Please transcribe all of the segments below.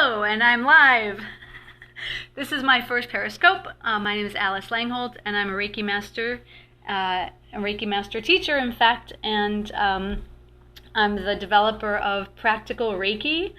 Hello, and I'm live. This is my first Periscope. My name is Alice Langholt, and I'm a Reiki Master teacher, in fact, and I'm the developer of Practical Reiki.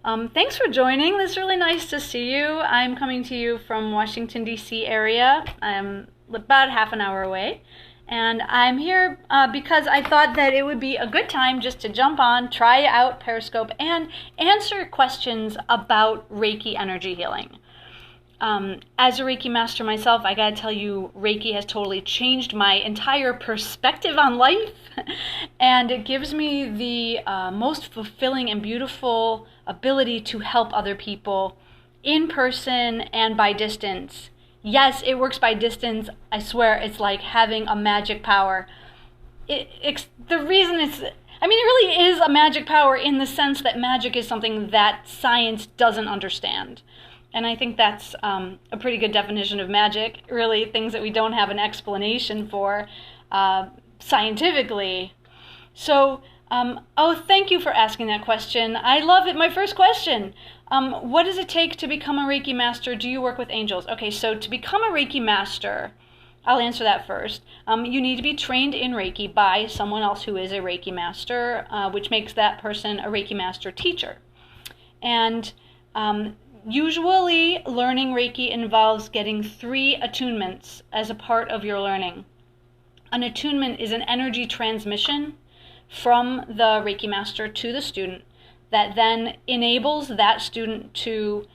Thanks for joining. It's really nice to see you. I'm coming to you from Washington, D.C. area. I'm about half an hour away. And I'm here because I thought that it would be a good time just to jump on, try out Periscope, and answer questions about Reiki energy healing. As a Reiki master myself, I gotta tell you, Reiki has totally changed my entire perspective on life, and it gives me the most fulfilling and beautiful ability to help other people in person and by distance. Yes, it works by distance. I swear, it's like having a magic power. It really is a magic power in the sense that magic is something that science doesn't understand. And I think that's a pretty good definition of magic, really, things that we don't have an explanation for scientifically. So, thank you for asking that question. I love it. My first question. What does it take to become a Reiki master? Do you work with angels? Okay, so to become a Reiki master, I'll answer that first. You need to be trained in Reiki by someone else who is a Reiki master, which makes that person a Reiki master teacher. And usually learning Reiki involves getting 3 attunements as a part of your learning. An attunement is an energy transmission from the Reiki master to the student that then enables that student to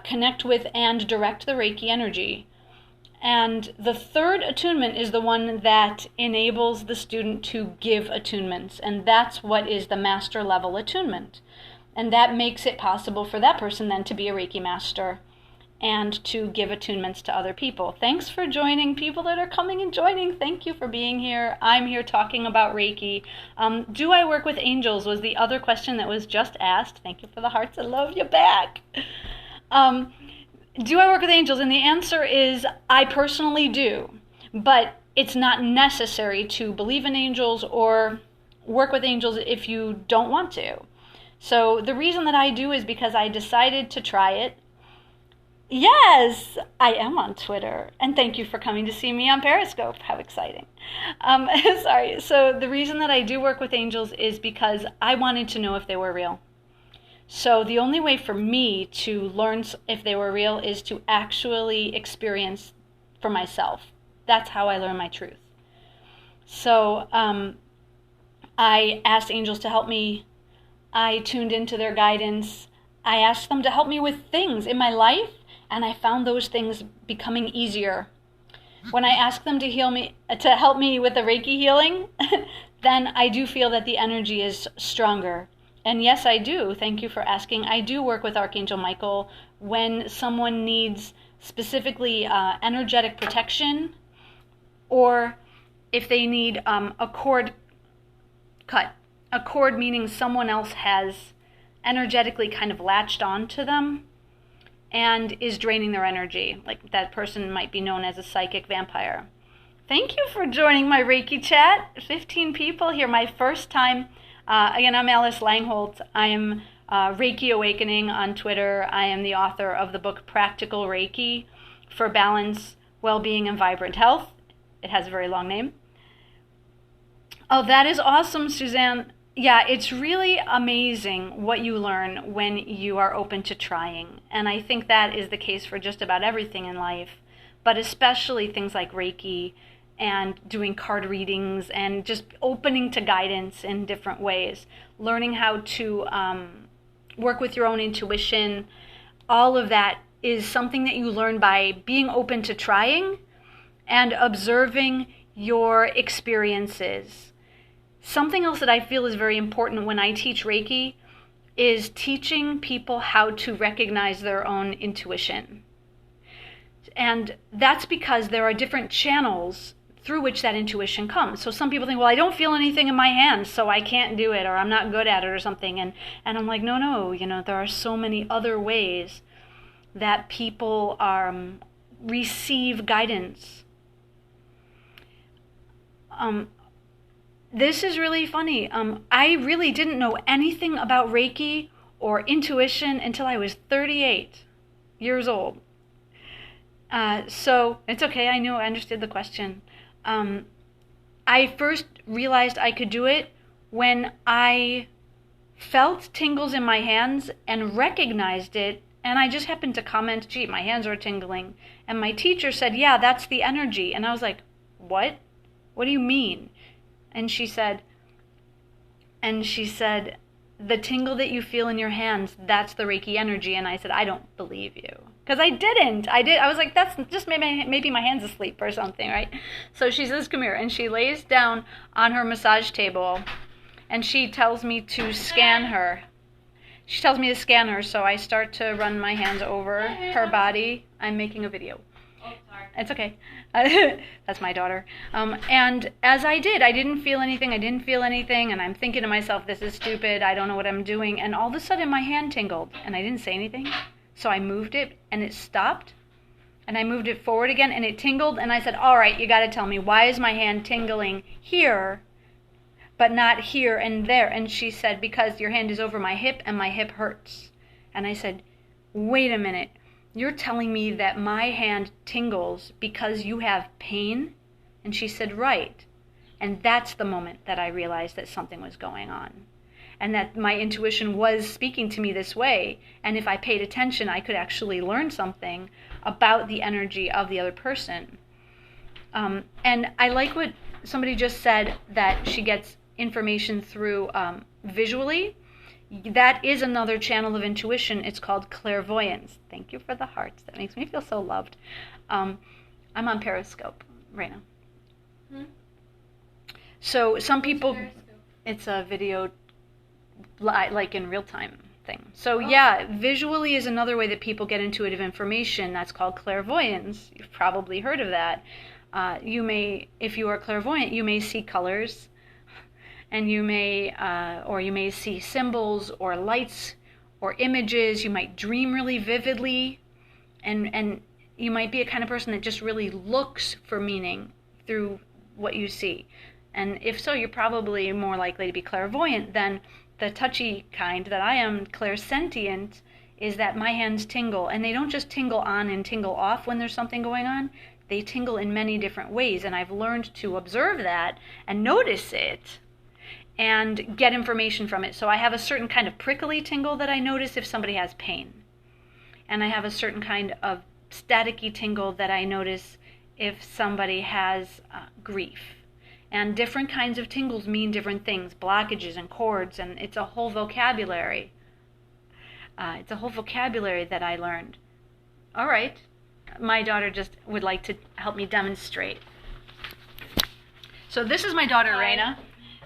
connect with and direct the Reiki energy. And the 3rd attunement is the one that enables the student to give attunements, and that's what is the master level attunement. And that makes it possible for that person then to be a Reiki master and to give attunements to other people. Thanks for joining, people that are coming and joining. Thank you for being here. I'm here talking about Reiki. Do I work with angels was the other question that was just asked. Thank you for the hearts. I love you back. Do I work with angels? And the answer is I personally do. But it's not necessary to believe in angels or work with angels if you don't want to. So the reason that I do is because I decided to try it. Yes, I am on Twitter, and thank you for coming to see me on Periscope. How exciting. Sorry, so the reason that I do work with angels is because I wanted to know if they were real. So the only way for me to learn if they were real is to actually experience for myself. That's how I learn my truth. So I asked angels to help me. I tuned into their guidance. I asked them to help me with things in my life, and I found those things becoming easier. When I ask them to help me with the Reiki healing, then I do feel that the energy is stronger. And yes, I do. Thank you for asking. I do work with Archangel Michael when someone needs specifically energetic protection, or if they need a cord cut. A cord meaning someone else has energetically kind of latched onto them and is draining their energy. Like that person might be known as a psychic vampire. Thank you for joining my Reiki chat. 15 people here, my first time. Again, I'm Alice Langholt. I am Reiki Awakening on Twitter. I am the author of the book Practical Reiki for Balance, Well-Being, and Vibrant Health. It has a very long name. Oh, that is awesome, Suzanne. Yeah, it's really amazing what you learn when you are open to trying. And I think that is the case for just about everything in life, but especially things like Reiki and doing card readings and just opening to guidance in different ways. Learning how to work with your own intuition. All of that is something that you learn by being open to trying and observing your experiences. Something else that I feel is very important when I teach Reiki is teaching people how to recognize their own intuition. And that's because there are different channels through which that intuition comes. So some people think, well, I don't feel anything in my hands, so I can't do it, or I'm not good at it or something. And I'm like, no, there are so many other ways that people receive guidance. This is really funny. I really didn't know anything about Reiki or intuition until I was 38 years old. So it's okay. I understood the question. I first realized I could do it when I felt tingles in my hands and recognized it. And I just happened to comment, gee, my hands are tingling. And my teacher said, yeah, that's the energy. And I was like, what? What do you mean? And she said, the tingle that you feel in your hands, that's the Reiki energy. And I said, I don't believe you. Because I didn't. I was like, that's just maybe my hand's asleep or something, right? So she says, come here. And she lays down on her massage table and she tells me to scan her. She tells me to scan her, so I start to run my hands over her body. I'm making a video. Oh, sorry. It's okay. That's my daughter. And as I did, I didn't feel anything, and I'm thinking to myself, this is stupid, I don't know what I'm doing, and all of a sudden my hand tingled, and I didn't say anything, so I moved it, and it stopped, and I moved it forward again, and it tingled, and I said, all right, you gotta tell me, why is my hand tingling here, but not here and there? And she said, because your hand is over my hip, and my hip hurts. And I said, wait a minute. You're telling me that my hand tingles because you have pain? And she said, right. And that's the moment that I realized that something was going on. And that my intuition was speaking to me this way. And if I paid attention, I could actually learn something about the energy of the other person. And I like what somebody just said, that she gets information through visually. That is another channel of intuition. It's called clairvoyance. Thank you for the hearts. That makes me feel so loved. I'm on Periscope right now. So some people, it's a video like in real time thing. So yeah, visually is another way that people get intuitive information. That's called clairvoyance. You've probably heard of that. You may, if you are clairvoyant, you may see colors. And you may see symbols or lights or images. You might dream really vividly, and you might be a kind of person that just really looks for meaning through what you see. And if so, you're probably more likely to be clairvoyant than the touchy kind that I am. Clairsentient is that my hands tingle, and they don't just tingle on and tingle off when there's something going on. They tingle in many different ways, and I've learned to observe that and notice it and get information from it. So I have a certain kind of prickly tingle that I notice if somebody has pain. And I have a certain kind of staticky tingle that I notice if somebody has grief. And different kinds of tingles mean different things, blockages and cords, and it's a whole vocabulary. It's a whole vocabulary that I learned. All right, my daughter just would like to help me demonstrate. So this is my daughter, Raina.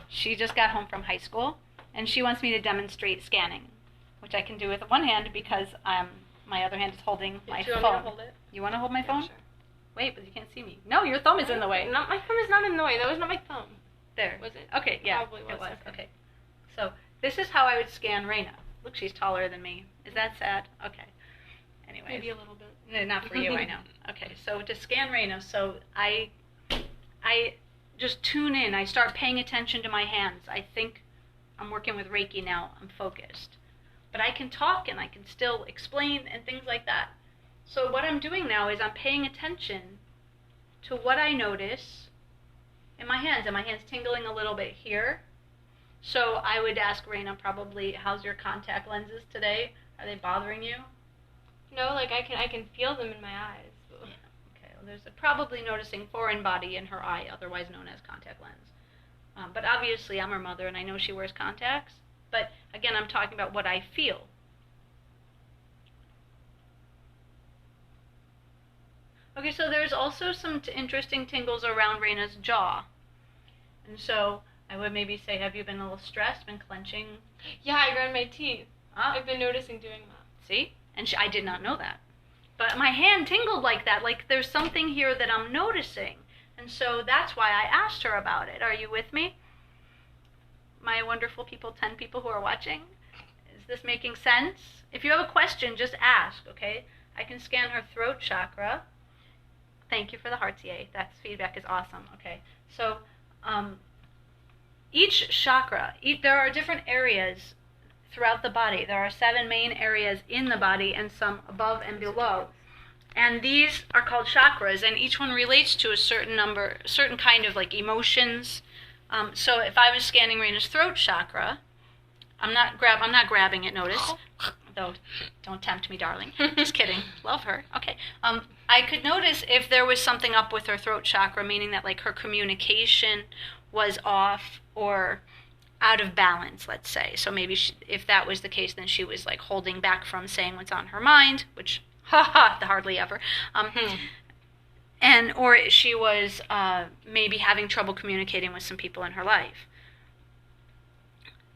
She just got home from high school, and she wants me to demonstrate scanning, which I can do with one hand because my other hand is holding my phone. Do you want me to hold it? You want to hold my phone? Yeah, sure. Wait, but you can't see me. No, your thumb is in the way. My thumb is not in the way. That was not my thumb. There. Was it? Okay, yeah. Probably was. It was. Okay. So this is how I would scan Raina. Look, she's taller than me. Is that sad? Okay. Anyway. Maybe a little bit. No, not for you, I know. Okay, so to scan Raina, so I just tune in. I start paying attention to my hands. I think I'm working with Reiki now. I'm focused. But I can talk and I can still explain and things like that. So what I'm doing now is I'm paying attention to what I notice in my hands. And my hands tingling a little bit here. So I would ask Raina probably, how's your contact lenses today? Are they bothering you? No, like I can feel them in my eyes. Yeah. Okay. Well, there's probably noticing foreign body in her eye, otherwise known as contact lens. But obviously I'm her mother and I know she wears contacts. But again, I'm talking about what I feel. Okay, so there's also some interesting tingles around Raina's jaw. And so I would maybe say, have you been a little stressed, been clenching? Yeah, I grind my teeth. Ah. I've been noticing doing that. See? And I did not know that. But my hand tingled like that, like there's something here that I'm noticing. And so that's why I asked her about it. Are you with me? My wonderful people, 10 people who are watching? Is this making sense? If you have a question, just ask, okay? I can scan her throat chakra. Thank you for the hearts, yay. That feedback is awesome, okay? So each chakra, there are different areas throughout the body. There are 7 main areas in the body and some above and below. And these are called chakras, and each one relates to a certain kind of like emotions. So if I was scanning Raina's throat chakra, I'm not grabbing it, notice. Though, don't tempt me, darling. Just kidding. Love her. Okay. I could notice if there was something up with her throat chakra, meaning that like her communication was off or out of balance, let's say. So maybe if that was the case, then she was like holding back from saying what's on her mind, which, hardly ever. Or she was maybe having trouble communicating with some people in her life.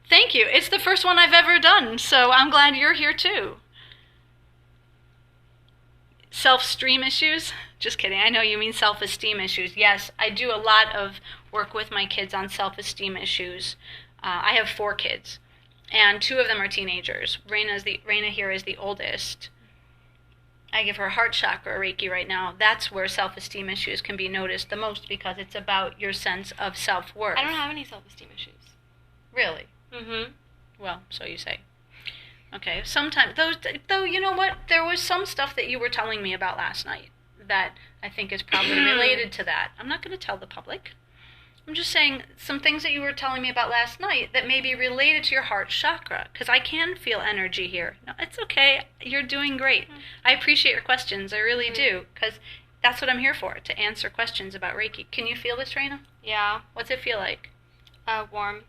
Thank you. It's the first one I've ever done, so I'm glad you're here too. Self-esteem issues? Just kidding. I know you mean self-esteem issues. Yes, I do a lot of work with my kids on self-esteem issues. I have 4 kids, and 2 of them are teenagers. Raina here is the oldest. I give her heart chakra Reiki right now. That's where self-esteem issues can be noticed the most because it's about your sense of self-worth. I don't have any self-esteem issues. Really? Mm-hmm. Well, so you say. Okay, sometimes, though, you know what? There was some stuff that you were telling me about last night that I think is probably related to that. I'm not going to tell the public. I'm just saying some things that you were telling me about last night that may be related to your heart chakra, because I can feel energy here. No, it's okay. You're doing great. I appreciate your questions. I really do, because that's what I'm here for, to answer questions about Reiki. Can you feel this, Raina? Yeah. What's it feel like? Warm.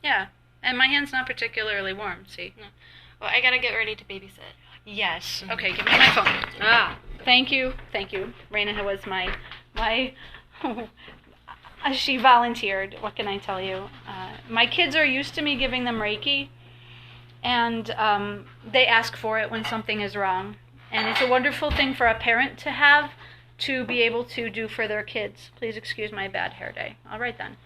Yeah. And my hand's not particularly warm, see? No. Well, I gotta get ready to babysit. Yes. Okay, give me my phone. Thank you. Raina was my she volunteered. What can I tell you? My kids are used to me giving them Reiki, and they ask for it when something is wrong. And it's a wonderful thing for a parent to have, to be able to do for their kids. Please excuse my bad hair day. All right then.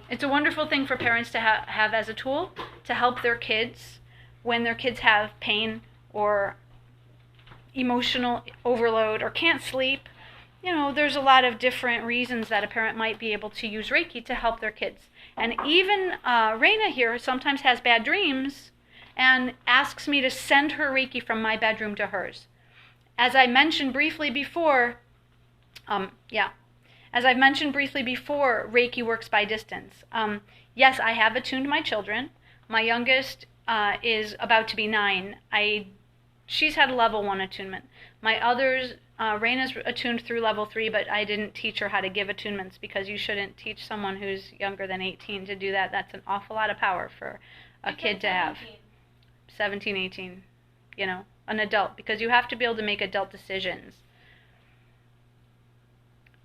It's a wonderful thing for parents to have as a tool to help their kids when their kids have pain or emotional overload or can't sleep. You know, there's a lot of different reasons that a parent might be able to use Reiki to help their kids. And even Raina here sometimes has bad dreams and asks me to send her Reiki from my bedroom to hers. As I mentioned briefly before, Reiki works by distance. Yes, I have attuned my children. My youngest is about to be 9. She's had level 1 attunement. My others, Raina's attuned through level 3, but I didn't teach her how to give attunements because you shouldn't teach someone who's younger than 18 to do that. That's an awful lot of power for a kid to have. 17, 18, you know, an adult, because you have to be able to make adult decisions.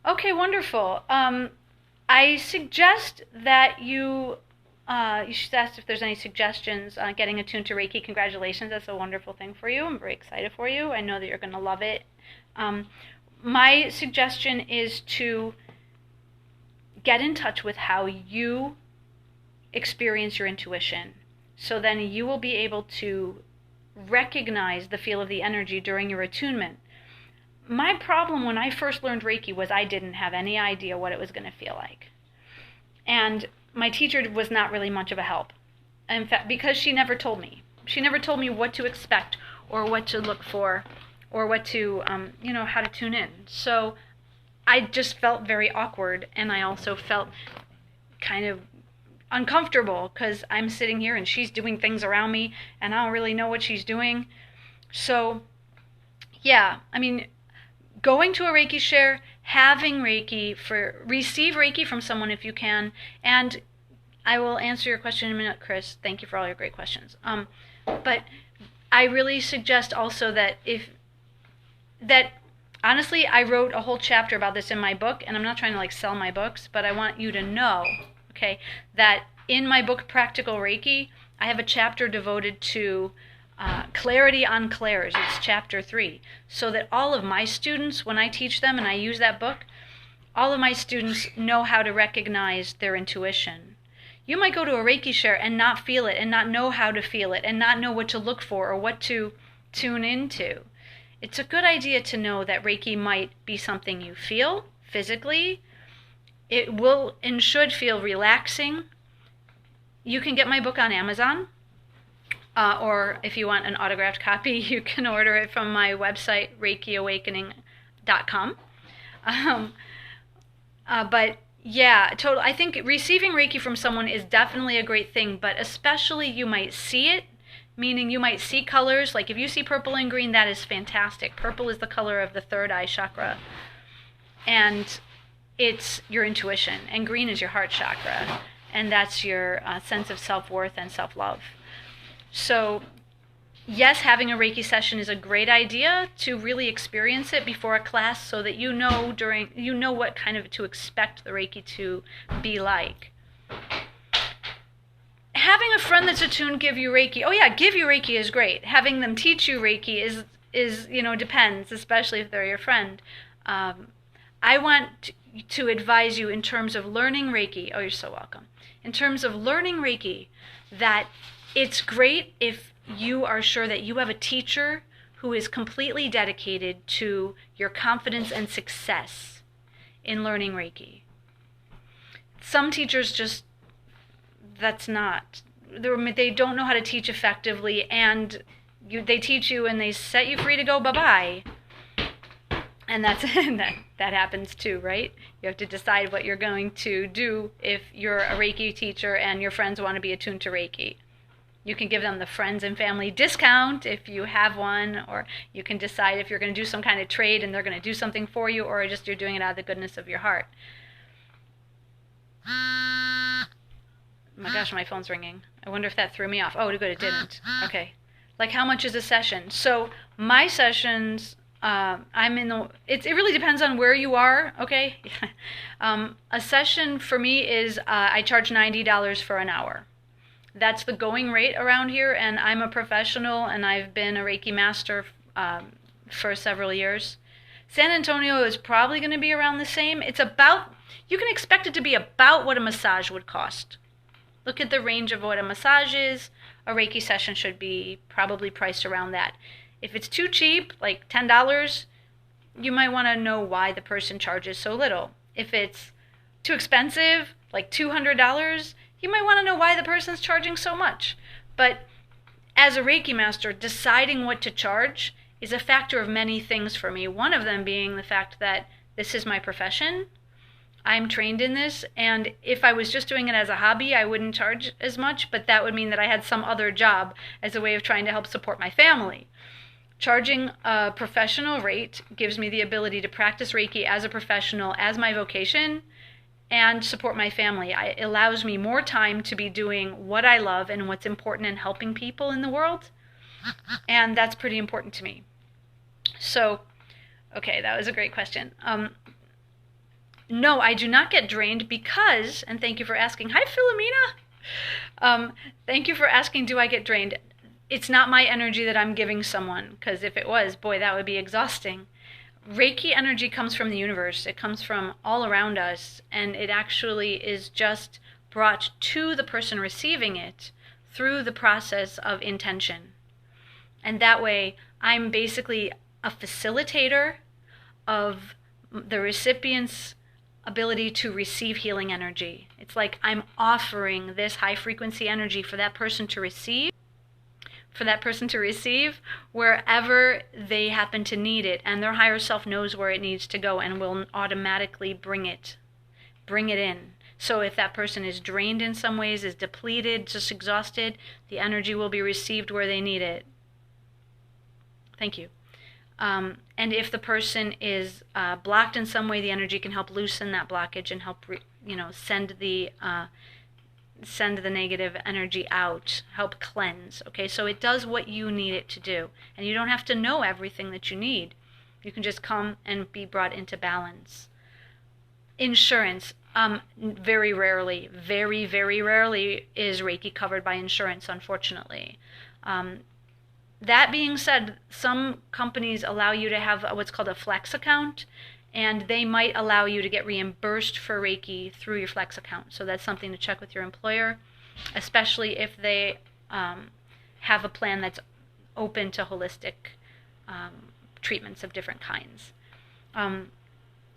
Okay, wonderful. I suggest that you should ask if there's any suggestions on getting attuned to Reiki. Congratulations, that's a wonderful thing for you. I'm very excited for you. I know that you're going to love it. My suggestion is to get in touch with how you experience your intuition. So then you will be able to recognize the feel of the energy during your attunement. My problem when I first learned Reiki was I didn't have any idea what it was going to feel like. And my teacher was not really much of a help. In fact, because she never told me. She never told me what to expect or what to look for or what to, how to tune in. So I just felt very awkward, and I also felt kind of uncomfortable because I'm sitting here and she's doing things around me and I don't really know what she's doing. So, yeah, I mean, going to a Reiki share, having receive Reiki from someone if you can, and I will answer your question in a minute, Chris. Thank you for all your great questions. But I really suggest also that honestly, I wrote a whole chapter about this in my book, and I'm not trying to sell my books, but I want you to know, okay, that in my book, Practical Reiki, I have a chapter devoted to clarity on clairs. It's chapter 3. So that all of my students, when I teach them and I use that book, all of my students know how to recognize their intuition. You might go to a Reiki share and not feel it and not know how to feel it and not know what to look for or what to tune into. It's a good idea to know that Reiki might be something you feel physically. It will and should feel relaxing. You can get my book on Amazon. or if you want an autographed copy, you can order it from my website, ReikiAwakening.com. But yeah, total. I think receiving Reiki from someone is definitely a great thing, but especially you might see it, meaning you might see colors. Like if you see purple and green, that is fantastic. Purple is the color of the third eye chakra, and it's your intuition, and green is your heart chakra, and that's your sense of self-worth and self-love. So yes, having a Reiki session is a great idea to really experience it before a class so that you know what kind of to expect the Reiki to be like. Having a friend that's attuned give you Reiki. Oh yeah, give you Reiki is great. Having them teach you Reiki is depends, especially if they're your friend. I want to advise you in terms of learning Reiki. Oh, you're so welcome. In terms of learning Reiki, that it's great if you are sure that you have a teacher who is completely dedicated to your confidence and success in learning Reiki. Some teachers just, that's not. They don't know how to teach effectively, and they teach you and they set you free to go bye-bye. And that happens too, right? You have to decide what you're going to do if you're a Reiki teacher and your friends want to be attuned to Reiki. You can give them the friends and family discount if you have one, or you can decide if you're going to do some kind of trade and they're going to do something for you, or just you're doing it out of the goodness of your heart. Oh my gosh, my phone's ringing. I wonder if that threw me off. Oh, good, it didn't. Okay. Like, how much is a session? So my sessions, it really depends on where you are, okay? A session for me is, I charge $90 for an hour. That's the going rate around here, and I'm a professional, and I've been a Reiki master for several years. San Antonio is probably going to be around the same. You can expect it to be about what a massage would cost. Look at the range of what a massage is. A Reiki session should be probably priced around that. If it's too cheap, like $10, you might want to know why the person charges so little. If it's too expensive, like $200, you might want to know why the person's charging so much. But as a Reiki master, deciding what to charge is a factor of many things for me. One of them being the fact that this is my profession. I'm trained in this, and if I was just doing it as a hobby, I wouldn't charge as much, but that would mean that I had some other job as a way of trying to help support my family. Charging a professional rate gives me the ability to practice Reiki as a professional, as my vocation, and support my family. It allows me more time to be doing what I love and what's important in helping people in the world, and that's pretty important to me. So, okay, that was a great question. No, I do not get drained because, and thank you for asking. Hi, Philomena. Thank you for asking, do I get drained? It's not my energy that I'm giving someone, because if it was, boy, that would be exhausting. Reiki energy comes from the universe. It comes from all around us, and it actually is just brought to the person receiving it through the process of intention. And that way, I'm basically a facilitator of the recipient's ability to receive healing energy. It's like I'm offering this high frequency energy for that person to receive, wherever they happen to need it, and their higher self knows where it needs to go and will automatically bring it in. So if that person is drained in some ways, is depleted, just exhausted, the energy will be received where they need it. Thank you. And if the person is blocked in some way, the energy can help loosen that blockage and help send the negative energy out, help cleanse. Okay, so it does what you need it to do, and you don't have to know everything that you need. You can just come and be brought into balance. Insurance, very rarely is Reiki covered by insurance, unfortunately. That being said, some companies allow you to have what's called a flex account, and they might allow you to get reimbursed for Reiki through your flex account. So that's something to check with your employer, especially if they have a plan that's open to holistic treatments of different kinds.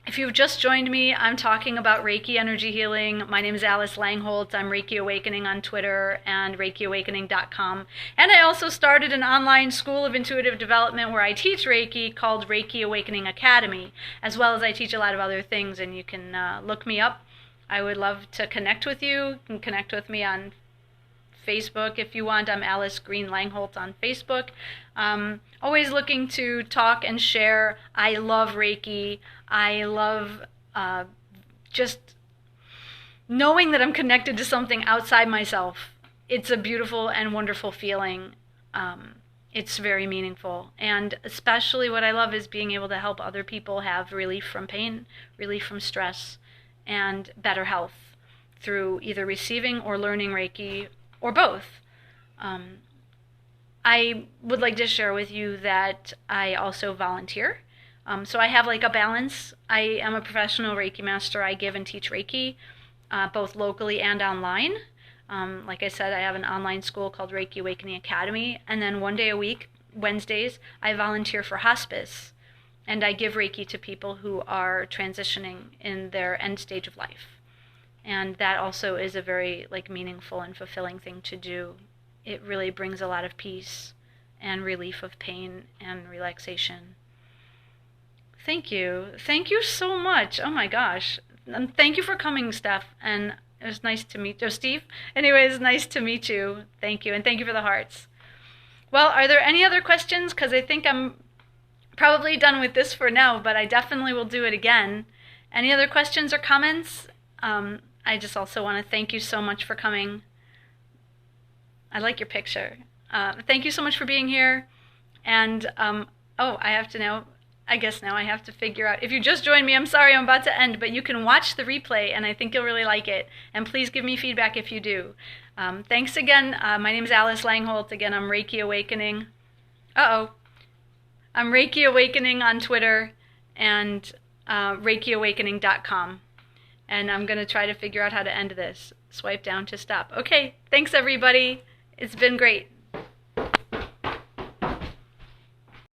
If you've just joined me, I'm talking about Reiki energy healing. My name is Alice Langholt. I'm Reiki Awakening on Twitter and ReikiAwakening.com. And I also started an online school of intuitive development where I teach Reiki called Reiki Awakening Academy, as well as I teach a lot of other things, and you can look me up. I would love to connect with you. You can connect with me on Facebook if you want. I'm Alice Green Langholt on Facebook. Always looking to talk and share. I love Reiki. I love just knowing that I'm connected to something outside myself. It's a beautiful and wonderful feeling. It's very meaningful. And especially what I love is being able to help other people have relief from pain, relief from stress, and better health through either receiving or learning Reiki, or both. I would like to share with you that I also volunteer. So I have like a balance. I am a professional Reiki master. I give and teach Reiki, both locally and online. Like I said, I have an online school called Reiki Awakening Academy. And then one day a week, Wednesdays, I volunteer for hospice. And I give Reiki to people who are transitioning in their end stage of life. And that also is a very meaningful and fulfilling thing to do. It really brings a lot of peace and relief of pain and relaxation. Thank you. Thank you so much. Oh my gosh. And thank you for coming, Steph. And it was nice to meet you. Steve? Anyways, nice to meet you. Thank you. And thank you for the hearts. Well, are there any other questions? Because I think I'm probably done with this for now, but I definitely will do it again. Any other questions or comments? I just also want to thank you so much for coming. I like your picture. Thank you so much for being here. And, I guess now I have to figure out, if you just joined me, I'm sorry I'm about to end, but you can watch the replay and I think you'll really like it. And please give me feedback if you do. Thanks again. My name is Alice Langholt. Again, I'm Reiki Awakening. I'm Reiki Awakening on Twitter and ReikiAwakening.com. And I'm going to try to figure out how to end this. Swipe down to stop. Okay, thanks everybody. It's been great.